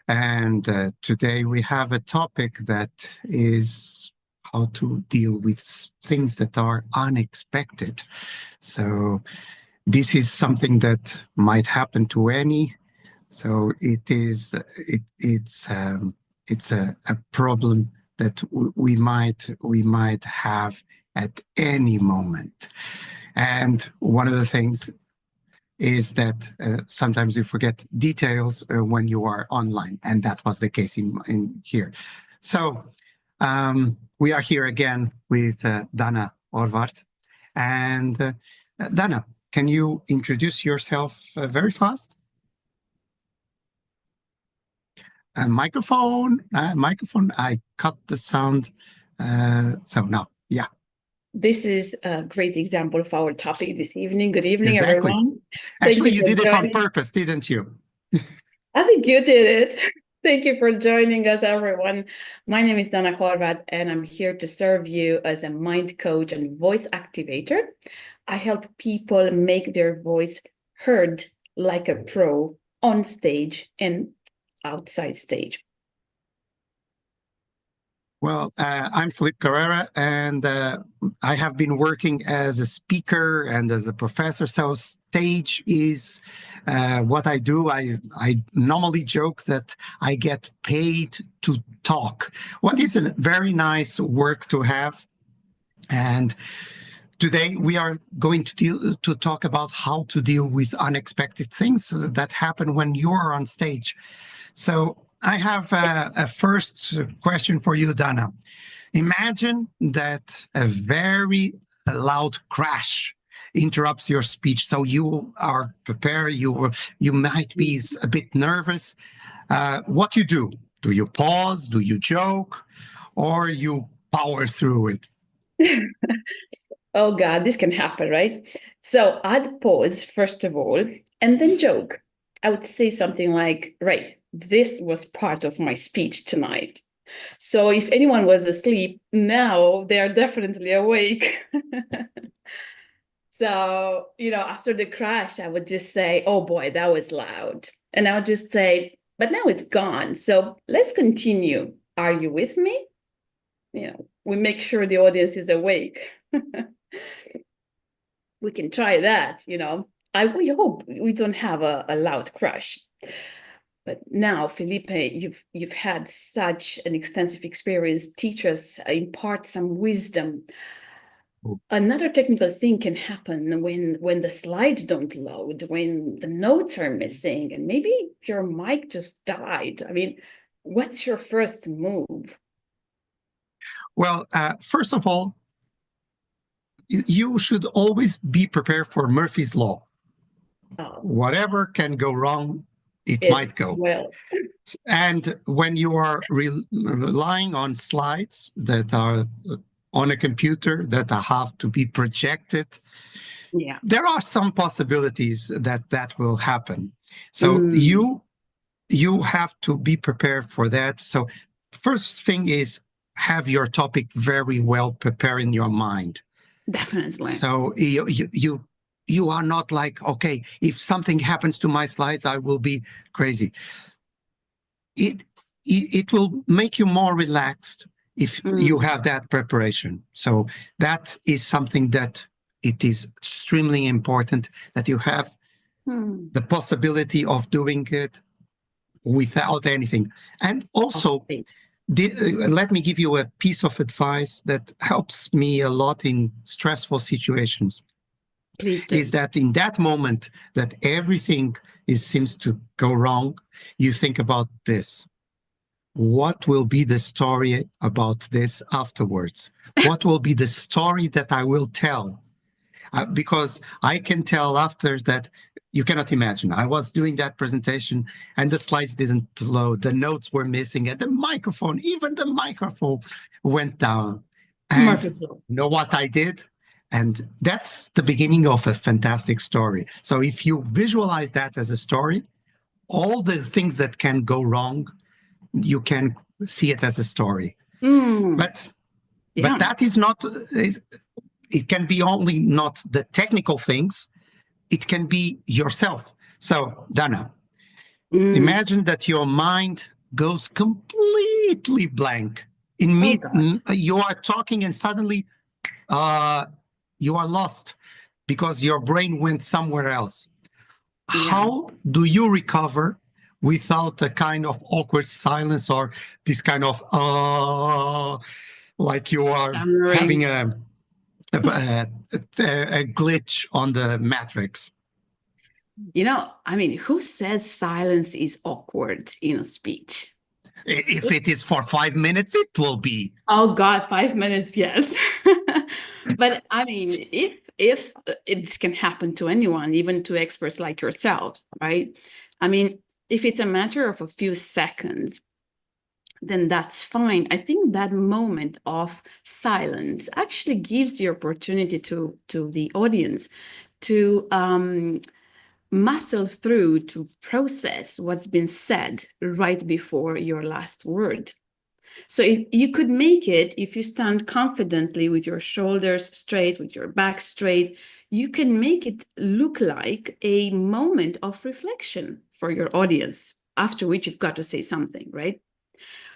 And today we have a topic that is how to deal with things that are unexpected. So this is something that might happen to any. So it's a problem that we might have at any moment. And one of the things is that sometimes you forget details when you are online, and that was the case in here. So we are here again with Dana Horvath. And Dana, can you introduce yourself very fast? Microphone, I cut the sound. So now, yeah. This is a great example of our topic this evening. Good evening, Exactly. everyone. Actually, you did it on purpose, didn't you? I think you did it. Thank you for joining us, everyone. My name is Dana Horvath, and I'm here to serve you as a mind coach and voice activator. I help people make their voice heard like a pro on stage and outside stage. Well, I'm Filipe Carrera, and I have been working as a speaker and as a professor. So stage is what I do. I normally joke that I get paid to talk. What is a very nice work to have. And today we are going to talk about how to deal with unexpected things that happen when you're on stage. So I have a first question for you, Dana. Imagine that a very loud crash interrupts your speech. So you are prepared, you might be a bit nervous. What you do? Do you pause? Do you joke? Or you power through it? Oh God, this can happen, right? So I'd pause first of all, and then joke. I would say something like, right, this was part of my speech tonight. So if anyone was asleep, now they are definitely awake. So, after the crash, I would just say, oh boy, that was loud. And I would just say, but now it's gone. So let's continue. Are you with me? We make sure the audience is awake. We can try that, we hope we don't have a loud crash. But now, Filipe, you've had such an extensive experience. Teach us, impart some wisdom. Another technical thing can happen when the slides don't load, when the notes are missing, and maybe your mic just died. I mean, what's your first move? Well, first of all, you should always be prepared for Murphy's Law. Oh. Whatever can go wrong, it might go. Well. And when you are relying on slides that are on a computer that have to be projected, there are some possibilities that will happen. So you have to be prepared for that. So first thing is have your topic very well prepared in your mind. Definitely. So you are not like, okay, if something happens to my slides, I will be crazy. It will make you more relaxed if you have that preparation. So that is something that it is extremely important that you have the possibility of doing it without anything. And also, let me give you a piece of advice that helps me a lot in stressful situations. Please do. Is that in that moment that everything seems to go wrong, you think about this. What will be the story about this afterwards? What will be the story that I will tell? Because I can tell after that, you cannot imagine. I was doing that presentation and the slides didn't load. The notes were missing and even the microphone went down. And you know what I did? And that's the beginning of a fantastic story. So if you visualize that as a story, all the things that can go wrong, you can see it as a story. But that is not, it can be only not the technical things, it can be yourself. So Dana, Imagine that your mind goes completely blank. In Oh mid, God. you are talking and suddenly you are lost because your brain went somewhere else. Yeah. How do you recover without a kind of awkward silence or this kind of like you are having Stammering. a glitch on the matrix? I mean, who says silence is awkward in a speech? If it is for 5 minutes, it will be. Oh God, 5 minutes, yes. But I mean, if it can happen to anyone, even to experts like yourselves, right? I mean, if it's a matter of a few seconds, then that's fine. I think that moment of silence actually gives the opportunity to the audience to muscle through, to process what's been said right before your last word. So if you could make it, if you stand confidently with your shoulders straight, with your back straight, you can make it look like a moment of reflection for your audience, after which you've got to say something, right?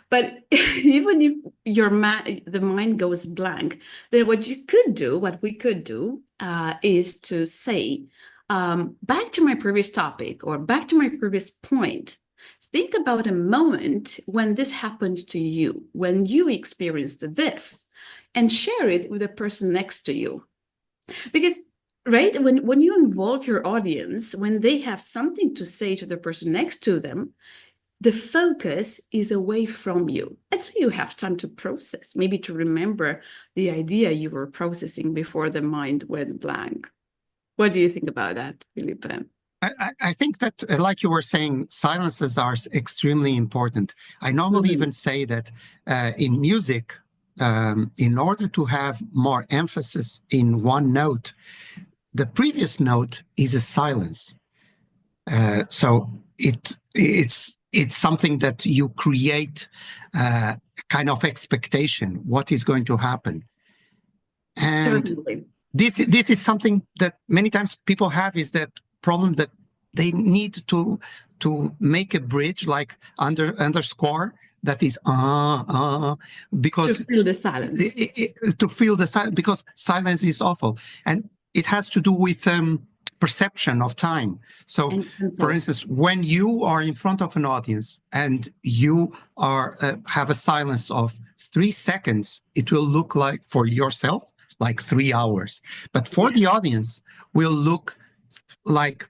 But even if the mind goes blank, then what we could do is to say, back to my previous topic or back to my previous point. Think about a moment when this happened to you, when you experienced this, and share it with the person next to you. Because, right, when you involve your audience, when they have something to say to the person next to them, the focus is away from you. And so you have time to process, maybe to remember the idea you were processing before the mind went blank. What do you think about that, Felipe? I think that, like you were saying, silences are extremely important. I normally even say that in music, in order to have more emphasis in one note, the previous note is a silence. So it's something that you create kind of expectation, what is going to happen. And Certainly. this is something that many times people have, is that problem that they need to make a bridge, like underscore, that is because To feel the silence. to feel the silence, because silence is awful, and it has to do with perception of time. So And for control. instance, when you are in front of an audience and you are have a silence of 3 seconds, it will look like, for yourself, like 3 hours, but for the audience will look like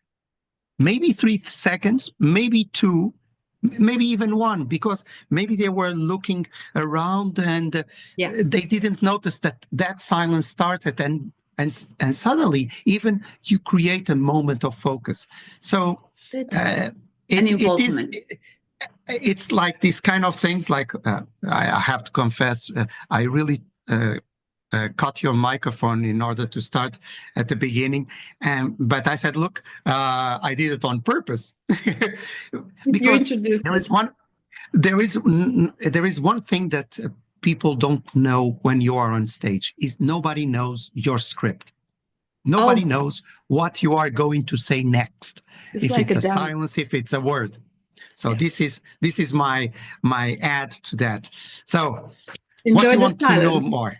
maybe 3 seconds, maybe two, maybe even one, because maybe they were looking around and Yeah. they didn't notice that that silence started, and suddenly even you create a moment of focus. So An it is, involvement. it's like these kind of things, like I have to confess, I really cut your microphone in order to start at the beginning. But I said, look, I did it on purpose You because introduced there is it. one, there is one thing that people don't know when you are on stage, is nobody knows your script. Nobody Oh, knows what you are going to say next, it's if like it's a a dance. silence, if it's a word. So Yeah. this is my add to that. So what Enjoy you the want to know silence. more?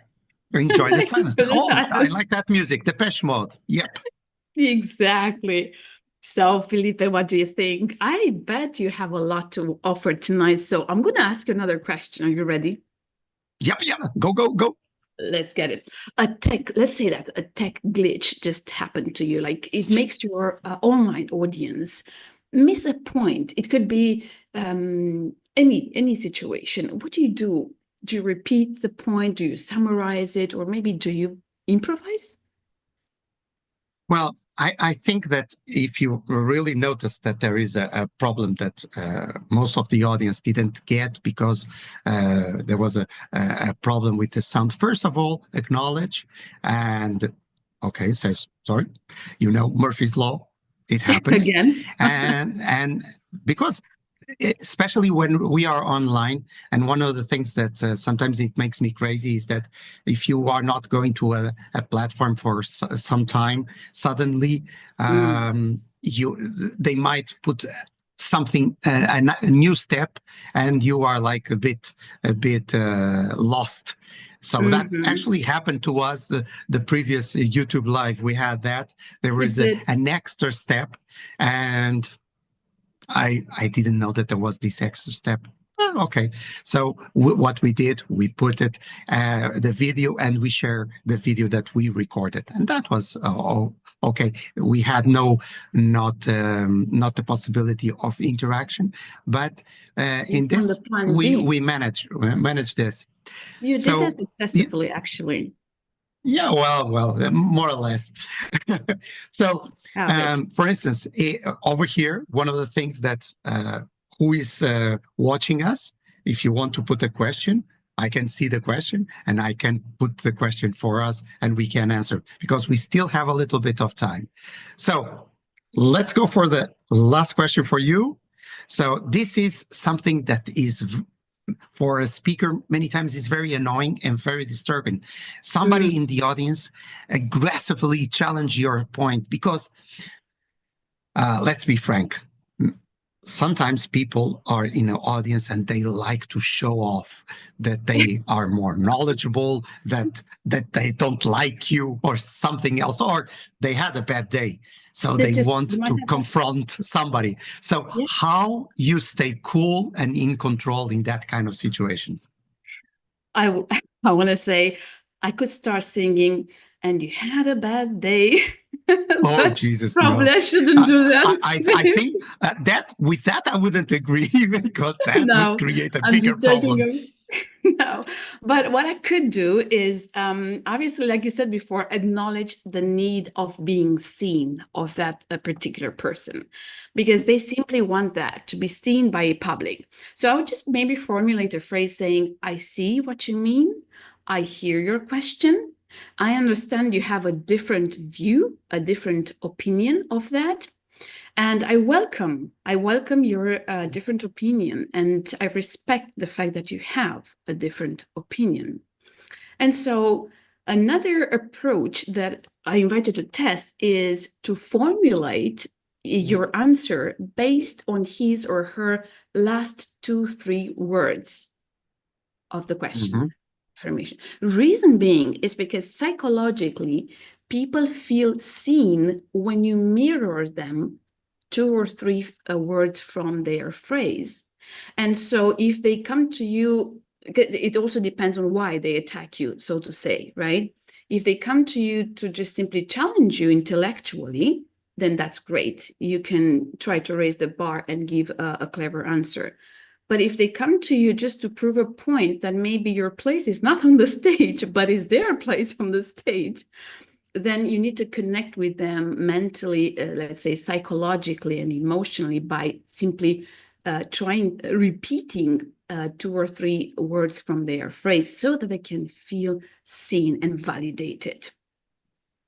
Enjoy the silence. Enjoy the Oh, I silence. like that music, Depeche Mode. Yep. Exactly. So, Felipe, what do you think? I bet you have a lot to offer tonight. So, I'm going to ask you another question. Are you ready? Yep, yep. Go, go, go. Let's get it. Let's say that a tech glitch just happened to you. Like it makes your online audience miss a point. It could be any situation. What do you do? Do you repeat the point? Do you summarize it? Or maybe do you improvise? Well, I think that if you really notice that there is a problem that most of the audience didn't get because there was a problem with the sound, first of all, acknowledge and, okay, so sorry, you know, Murphy's Law, it happens. Again. And because especially when we are online, and one of the things that sometimes it makes me crazy is that if you are not going to a platform for some time, suddenly they might put something, a new step, and you are like a bit lost. So that actually happened to us. The previous YouTube live, we had that. There was an extra step, and I didn't know that there was this extra step. Okay, so what we did, we put it the video, and we share the video that we recorded, and that was okay. We had not the possibility of interaction, but in this we managed this. You did that successfully, actually. Yeah, well, more or less. So, for instance, over here, one of the things that who is watching us, if you want to put a question, I can see the question and I can put the question for us and we can answer because we still have a little bit of time. So let's go for the last question for you. So this is something that is for a speaker, many times it's very annoying and very disturbing. Somebody in the audience aggressively challenge your point because, let's be frank, sometimes people are in an audience and they like to show off that they are more knowledgeable, that they don't like you or something else, or they had a bad day. So they want to confront somebody. So how you stay cool and in control in that kind of situations? I want to say I could start singing, and you had a bad day. Oh, Jesus, probably no. I shouldn't do that. I think that with that I wouldn't agree because that would create a bigger problem. No, but what I could do is obviously, like you said before, acknowledge the need of being seen of that particular person, because they simply want that to be seen by a public. So I would just maybe formulate a phrase saying, I see what you mean. I hear your question. I understand you have a different view, a different opinion of that. And I welcome your different opinion, and I respect the fact that you have a different opinion. And so another approach that I invite you to test is to formulate your answer based on his or her last 2-3 words of the question. Affirmation. Reason being is because psychologically, people feel seen when you mirror them 2 or 3 words from their phrase. And so if they come to you, it also depends on why they attack you, so to say, right? If they come to you to just simply challenge you intellectually, then that's great. You can try to raise the bar and give a clever answer. But if they come to you just to prove a point that maybe your place is not on the stage, but is their place on the stage, then you need to connect with them mentally, let's say psychologically and emotionally, by simply repeating 2 or 3 words from their phrase so that they can feel seen and validated.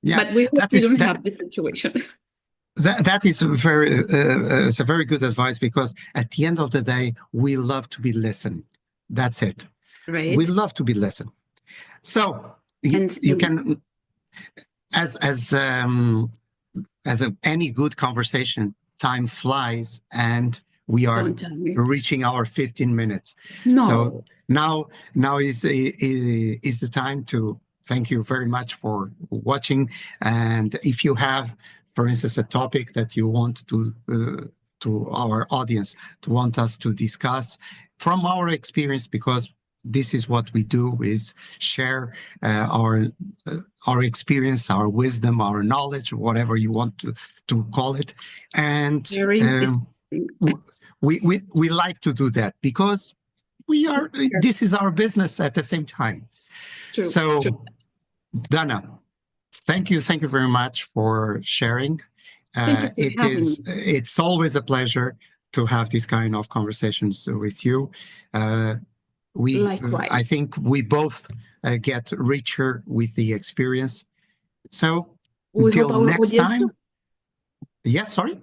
Yeah, but we don't have this situation. That is it's a very good advice, because at the end of the day, we love to be listened. That's it. Right. We love to be listened. So you can, as any good conversation, time flies, and we are reaching our 15 minutes. No. So now is the time to thank you very much for watching. And if you have, for instance, a topic that you want to our audience, to want us to discuss from our experience, because this is what we do, is share our experience, our wisdom, our knowledge, whatever you want to call it. And we like to do that because this is our business at the same time. True. So Dana, thank you very much for sharing. It's always a pleasure to have these kind of conversations with you. Likewise. I think we both get richer with the experience. So until next time. Yes, sorry.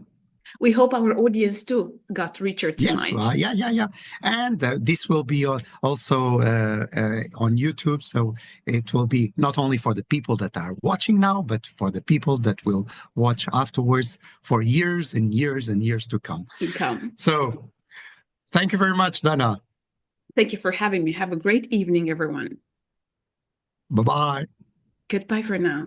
We hope our audience too got richer Yes, tonight. yeah. And this will be also on YouTube. So it will be not only for the people that are watching now, but for the people that will watch afterwards for years and years and years to come. So thank you very much, Dana. Thank you for having me. Have a great evening, everyone. Bye-bye. Goodbye for now.